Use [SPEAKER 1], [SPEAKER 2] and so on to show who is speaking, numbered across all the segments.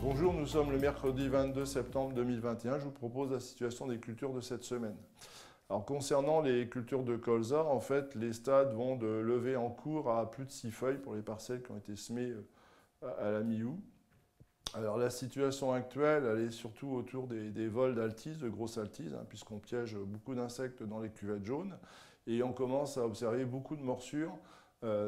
[SPEAKER 1] Bonjour, nous sommes le mercredi 22 septembre 2021. Je vous propose la situation des cultures de cette semaine. Alors, concernant les cultures de colza, en fait, les stades vont de levée en cours à plus de 6 feuilles pour les parcelles qui ont été semées à la mi-août. Alors, la situation actuelle, elle est surtout autour des vols d'altise, de grosses altises, puisqu'on piège beaucoup d'insectes dans les cuvettes jaunes. Et on commence à observer beaucoup de morsures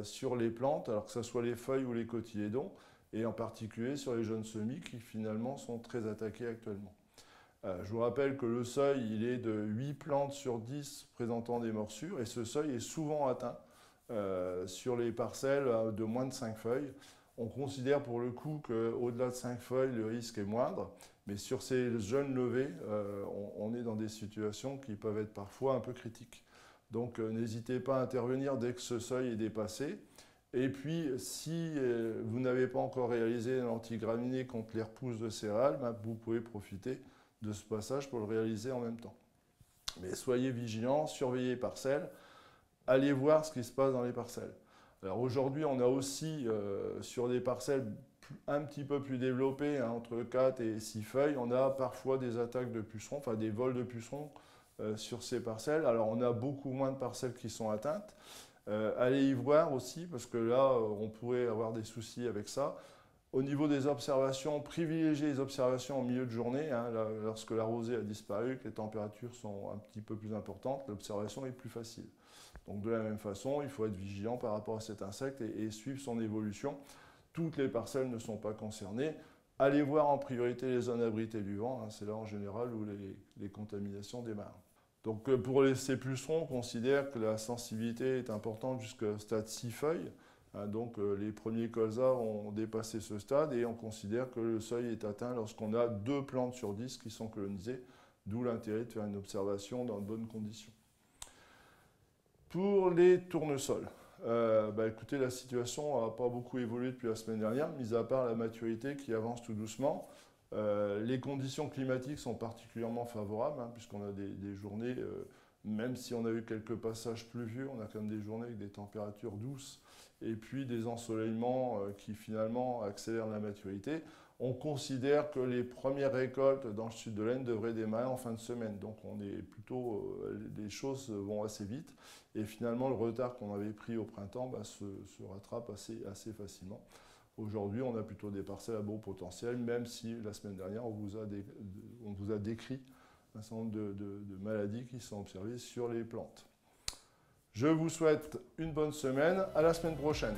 [SPEAKER 1] sur les plantes, alors que ce soit les feuilles ou les cotylédons, et en particulier sur les jeunes semis qui finalement sont très attaqués actuellement. Je vous rappelle que le seuil, il est de 8 plantes sur 10 présentant des morsures, et ce seuil est souvent atteint sur les parcelles de moins de 5 feuilles. On considère pour le coup qu'au-delà de 5 feuilles, le risque est moindre, mais sur ces jeunes levées, on est dans des situations qui peuvent être parfois un peu critiques. Donc n'hésitez pas à intervenir dès que ce seuil est dépassé. Et puis, si vous n'avez pas encore réalisé l'antigraminé contre les repousses de céréales, vous pouvez profiter de ce passage pour le réaliser en même temps. Mais soyez vigilants, surveillez les parcelles, allez voir ce qui se passe dans les parcelles. Alors aujourd'hui, on a aussi sur des parcelles un petit peu plus développées, entre 4 et 6 feuilles, on a parfois des attaques de pucerons, enfin des vols de pucerons sur ces parcelles. Alors on a beaucoup moins de parcelles qui sont atteintes. Allez y voir aussi, parce que là, on pourrait avoir des soucis avec ça. Au niveau des observations, privilégiez les observations en milieu de journée. Lorsque la rosée a disparu, que les températures sont un petit peu plus importantes, l'observation est plus facile. Donc de la même façon, il faut être vigilant par rapport à cet insecte et suivre son évolution. Toutes les parcelles ne sont pas concernées. Allez voir en priorité les zones abritées du vent. C'est là en général où les contaminations démarrent. Donc pour ces pucerons, on considère que la sensibilité est importante jusqu'au stade 6 feuilles. Donc les premiers colzas ont dépassé ce stade et on considère que le seuil est atteint lorsqu'on a 2 plantes sur 10 qui sont colonisées, d'où l'intérêt de faire une observation dans de bonnes conditions. Pour les tournesols, écoutez, la situation n'a pas beaucoup évolué depuis la semaine dernière, mis à part la maturité qui avance tout doucement. Les conditions climatiques sont particulièrement favorables, puisqu'on a des journées, même si on a eu quelques passages pluvieux, on a quand même des journées avec des températures douces et puis des ensoleillements qui finalement accélèrent la maturité. On considère que les premières récoltes dans le sud de l'Aisne devraient démarrer en fin de semaine. Donc on est plutôt, les choses vont assez vite et finalement le retard qu'on avait pris au printemps se rattrape assez facilement. Aujourd'hui, on a plutôt des parcelles à bon potentiel, même si la semaine dernière, on vous a décrit un certain nombre de maladies qui sont observées sur les plantes. Je vous souhaite une bonne semaine. À la semaine prochaine.